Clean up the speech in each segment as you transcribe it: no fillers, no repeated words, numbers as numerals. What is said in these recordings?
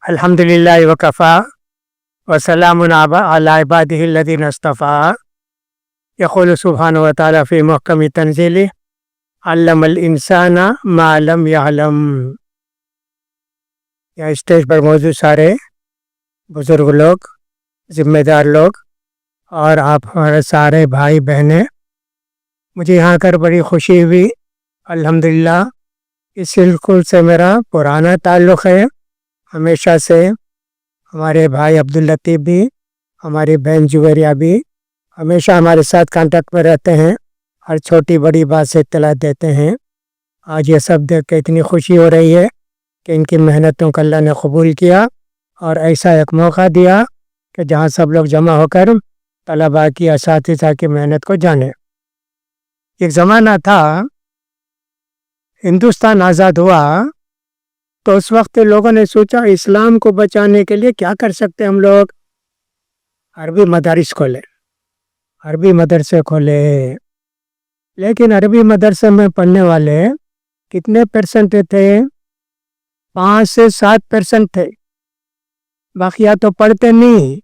الحمدللہ وکفا وسلام علی عبادہ الذین اصطفیٰ یقول سبحانہ وتعالی فی محکم تنزیلہ علم الانسان ما لم یعلم۔ یہاں اسٹیج پر موجود سارے بزرگ لوگ، ذمہ دار لوگ اور آپ ہمارے سارے بھائی بہنیں، مجھے یہاں کر بڑی خوشی ہوئی۔ الحمدللہ اس اسکول سے میرا پرانا تعلق ہے، ہمیشہ سے۔ ہمارے بھائی عبداللطیف بھی، ہماری بہن جویریہ بھی ہمیشہ ہمارے ساتھ کانٹیکٹ میں رہتے ہیں، ہر چھوٹی بڑی بات سے اطلاع دیتے ہیں۔ آج یہ سب دیکھ کے اتنی خوشی ہو رہی ہے کہ ان کی محنتوں کو اللہ نے قبول کیا اور ایسا ایک موقع دیا کہ جہاں سب لوگ جمع ہو کر طلباء کی، اساتذہ کی محنت کو جانے۔ ایک زمانہ تھا، ہندوستان آزاد ہوا تو اس وقت لوگوں نے سوچا اسلام کو بچانے کے لیے کیا کر سکتے ہم لوگ؟ عربی مدارس کھولے، عربی مدرسے کھولے۔ لیکن عربی مدرسے میں پڑھنے والے کتنے پرسنٹ تھے؟ 5 سے 7% تھے، باقی یا تو پڑھتے نہیں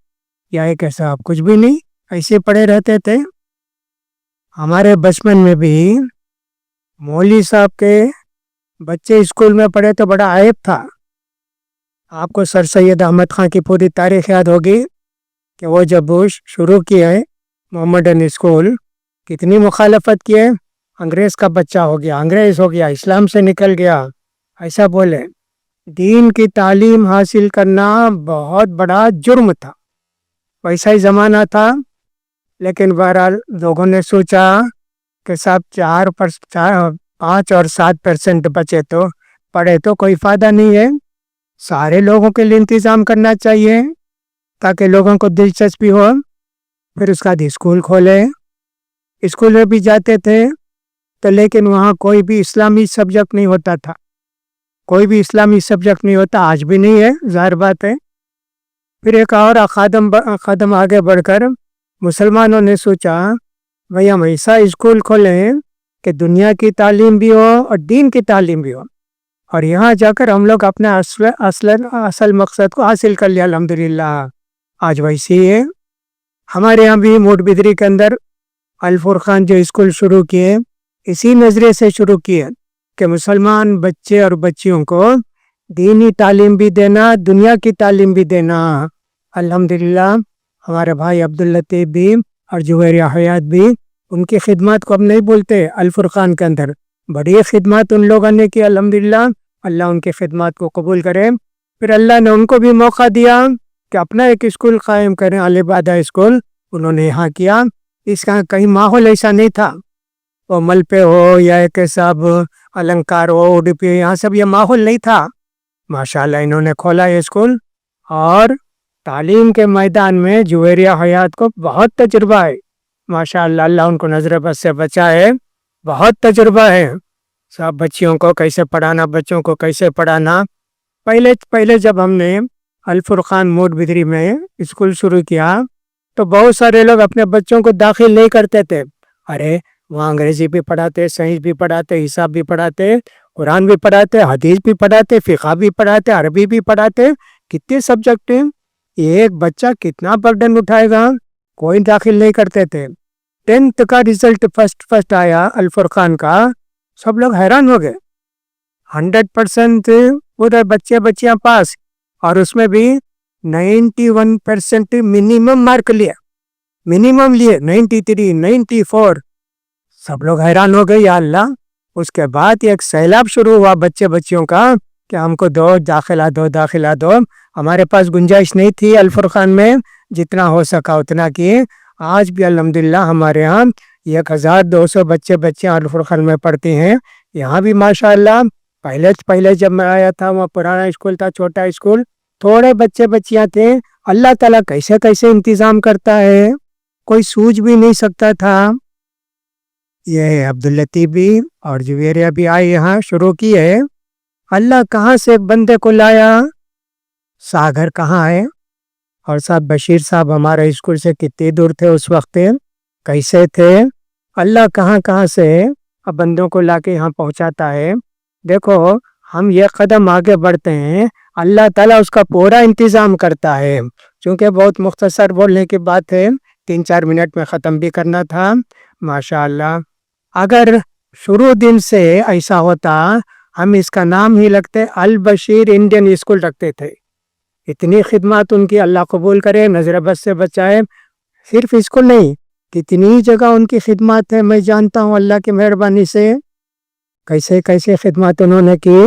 یا ایک ایسا کچھ بھی نہیں، ایسے پڑھے رہتے تھے۔ ہمارے بچپن میں بھی مولوی صاحب کے بچے اسکول میں پڑھے تو بڑا عیب تھا۔ آپ کو سر سید احمد خان کی پوری تاریخ یاد ہوگی کہ وہ جب شروع کیے محمدن اسکول، کتنی مخالفت کیے، انگریز کا بچہ ہو گیا، انگریز ہو گیا، اسلام سے نکل گیا، ایسا بولے۔ دین کی تعلیم حاصل کرنا بہت بڑا جرم تھا، ویسا ہی زمانہ تھا۔ لیکن بہرحال لوگوں نے سوچا کہ صاحب 5 اور 7% بچے تو پڑھے تو کوئی فائدہ نہیں ہے، سارے لوگوں کے لیے انتظام کرنا چاہیے تاکہ لوگوں کو دلچسپی ہو۔ پھر اس کا اسکول کھولے، اسکول میں بھی جاتے تھے تو لیکن وہاں کوئی بھی اسلامی سبجیکٹ نہیں ہوتا تھا، کوئی بھی اسلامی سبجیکٹ نہیں ہوتا، آج بھی نہیں ہے، ظاہر بات ہے۔ پھر ایک اور قدم آگے بڑھ کر مسلمانوں نے سوچا بھئی ہم ایسا اسکول کھولیں کہ دنیا کی تعلیم بھی ہو اور دین کی تعلیم بھی ہو، اور یہاں جا کر ہم لوگ اپنا اصل مقصد کو حاصل کر لیا۔ الحمدللہ آج ویسی ہے۔ ہمارے یہاں بھی موٹ بدری کے اندر الفرقان جو اسکول شروع کیے، اسی نظریے سے شروع کیے کہ مسلمان بچے اور بچیوں کو دینی تعلیم بھی دینا، دنیا کی تعلیم بھی دینا۔ الحمدللہ ہمارے بھائی عبداللطیف بھی اور جویریہ حیات بھی، ان کی خدمات کو ہم نہیں بولتے، الفرقان کے اندر بڑی خدمات ان لوگوں نے کی۔ الحمدللہ اللہ ان کی خدمات کو قبول کرے۔ پھر اللہ نے ان کو بھی موقع دیا کہ اپنا ایک اسکول قائم کریں، العبادہ اسکول، انہوں نے یہاں کیا۔ اس کا کہیں ماحول ایسا نہیں تھا، وہ ملپے ہو یا ایک سب النکار ہو، اڈپی، یہاں سب یہ ماحول نہیں تھا۔ ماشاءاللہ انہوں نے کھولا یہ اسکول، اور تعلیم کے میدان میں جویریہ حیات کو بہت تجربہ ہے۔ ماشاءاللہ اللہ ان کو نظر بد سے بچائے، بہت تجربہ ہے، سب بچیوں کو کیسے پڑھانا، بچوں کو کیسے پڑھانا۔ پہلے جب ہم نے الفرقان موٹ بدری میں اسکول شروع کیا تو بہت سارے لوگ اپنے بچوں کو داخل نہیں کرتے تھے۔ ارے وہاں انگریزی بھی پڑھاتے، سائنس بھی پڑھاتے، حساب بھی پڑھاتے، قرآن بھی پڑھاتے، حدیث بھی پڑھاتے، فقہ بھی پڑھاتے، عربی بھی پڑھاتے، کتنے سبجیکٹ ہیں، ایک بچہ کتنا برڈن اٹھائے گا، کوئی داخل نہیں کرتے تھے۔ 10th کا رزلٹ فرسٹ آیا الفرقان کا، سب لوگ حیران ہو گئے، 100% ادھر بچے بچیاں پاس، اور اس میں بھی 91% منیمم مارک لیے، 93 94، سب لوگ حیران ہو گئے، یا اللہ۔ اس کے بعد ایک سیلاب شروع ہوا بچے بچیوں کا کہ ہم کو داخلہ دو۔ ہمارے پاس گنجائش نہیں تھی الفرقان میں، جتنا ہو سکا اتنا کیے۔ آج بھی الحمدللہ ہمارے ہاں 1200 بچے بچیاں الفرقان میں پڑھتی ہیں۔ یہاں بھی ماشاءاللہ پہلے جب میں آیا تھا وہاں پرانا اسکول تھا، چھوٹا اسکول، تھوڑے بچے بچیاں تھے۔ اللہ تعالیٰ کیسے انتظام کرتا ہے، کوئی سوچ بھی نہیں سکتا تھا۔ یہ عبداللطیف بھی اور جویریہ بھی آئے، یہاں شروع کی ہے۔ اللہ کہاں سے ایک بندے کو لایا، ساگر کہاں ہے، اور صاحب بشیر صاحب ہمارے اسکول سے کتنی دور تھے اس وقت، کیسے تھے، اللہ کہاں سے اب بندوں کو لا کے یہاں پہنچاتا ہے۔ دیکھو ہم یہ قدم آگے بڑھتے ہیں، اللہ تعالیٰ اس کا پورا انتظام کرتا ہے. چونکہ بہت مختصر بولنے کی بات ہے, 3-4 منٹ میں ختم بھی کرنا تھا. ماشاء اللہ, اگر شروع دن سے ایسا ہوتا, ہم اس کا نام ہی لگتے البشیر انڈین اسکول رکھتے تھے. اتنی خدمات ان کی, اللہ قبول کرے, نظر بد سے بچائے. صرف اسکول نہیں, کتنی جگہ ان کی خدمات ہے. میں جانتا ہوں اللہ کی مہربانی سے کیسے کیسے خدمات انہوں نے کی.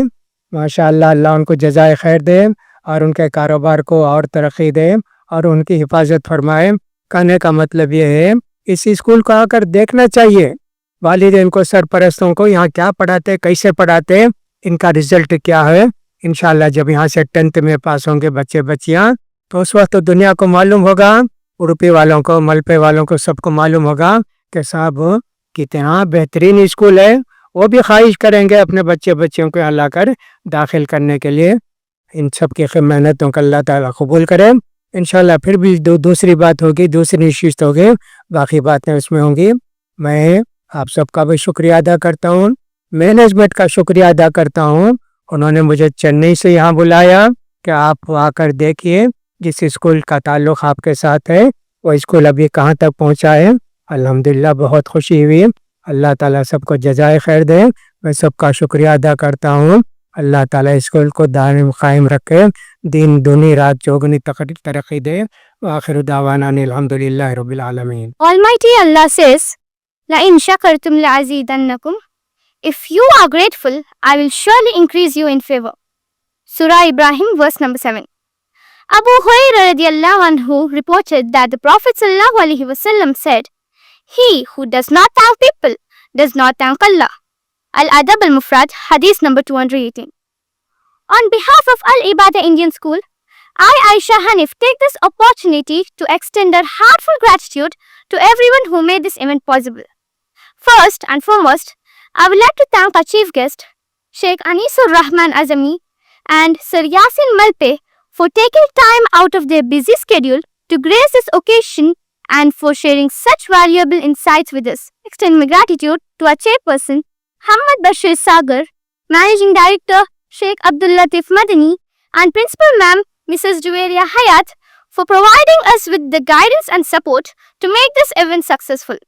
ماشاء اللہ, اللہ ان کو جزائے خیر دے اور ان کے کاروبار کو اور ترقی دے اور ان کی حفاظت فرمائے. کہنے کا مطلب یہ ہے, اس اسکول کو آ کر دیکھنا چاہیے. والدین کو, سرپرستوں کو یہاں کیا پڑھاتے, کیسے پڑھاتے, ان کا رزلٹ کیا ہے. انشاءاللہ جب یہاں سے 10th میں پاس ہوں گے بچے بچیاں, تو اس وقت دنیا کو معلوم ہوگا, اڑپی والوں کو, ملپے والوں کو, سب کو معلوم ہوگا کہ صاحب کتنا بہترین اسکول ہے. وہ بھی خواہش کریں گے اپنے بچے بچیوں کو یہاں لا کر داخل کرنے کے لیے. ان سب کی محنتوں کا اللہ تعالیٰ قبول کرے. انشاءاللہ پھر بھی دوسری بات ہوگی, دوسری نشست ہوگی, باقی باتیں اس میں ہوں گی. میں آپ سب کا بھی شکریہ ادا کرتا ہوں, مینجمنٹ کا شکریہ ادا کرتا ہوں. انہوں نے مجھے چنئی سے یہاں بلایا کہ آپ آ کر دیکھیے جس اسکول کا تعلق آپ کے ساتھ ہے وہ اسکول ابھی کہاں تک پہنچا ہے. الحمدللہ بہت خوشی ہوئی. اللہ تعالیٰ سب کو جزائے خیر دے. میں سب کا شکریہ ادا کرتا ہوں. اللہ تعالیٰ اسکول کو دائم قائم رکھے, دن دنی رات چوگنی ترقی دے. وآخر دعوانا الحمدللہ رب العالمین. Almighty Allah says, لَإِن شَكَرْتُمْ لَأَزِيدَنَّكُمْ. If you are grateful, I will surely increase you in favor. Surah Ibrahim, verse number 7. Abu Hurairah radiyallahu anhu reported that the Prophet sallallahu alaihi wasallam said, "He who does not thank people does not thank Allah." Al-Adab al-Mufrad, Hadith number 218. On behalf of Al-Ibadah Indian School, I, Aisha Hanif, take this opportunity to extend our heartfelt gratitude to everyone who made this event possible. First and foremost, I would like to thank our chief guest, Sheikh Anisur Rahman Azami and Sir Yasin Malpe for taking time out of their busy schedule to grace this occasion and for sharing such valuable insights with us. Extend my gratitude to our chairperson, Hamad Bashir Sagar, Managing Director, Sheikh Abdul Latif Madani, and Principal Ma'am, Mrs. Juwairiya Hayat, for providing us with the guidance and support to make this event successful.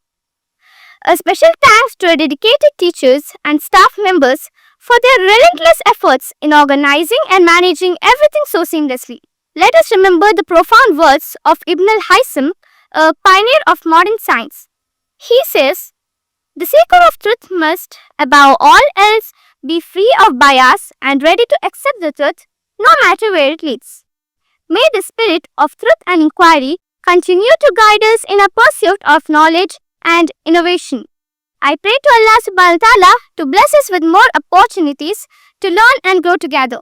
A special thanks to our dedicated teachers and staff members for their relentless efforts in organizing and managing everything so seamlessly. Let us remember the profound words of Ibn al-Haytham, a pioneer of modern science. He says, "The seeker of truth must, above all else, be free of bias and ready to accept the truth, no matter where it leads." May the spirit of truth and inquiry continue to guide us in our pursuit of knowledge and innovation. I pray to Allah subhanahu wa ta'ala to bless us with more opportunities to learn and grow together.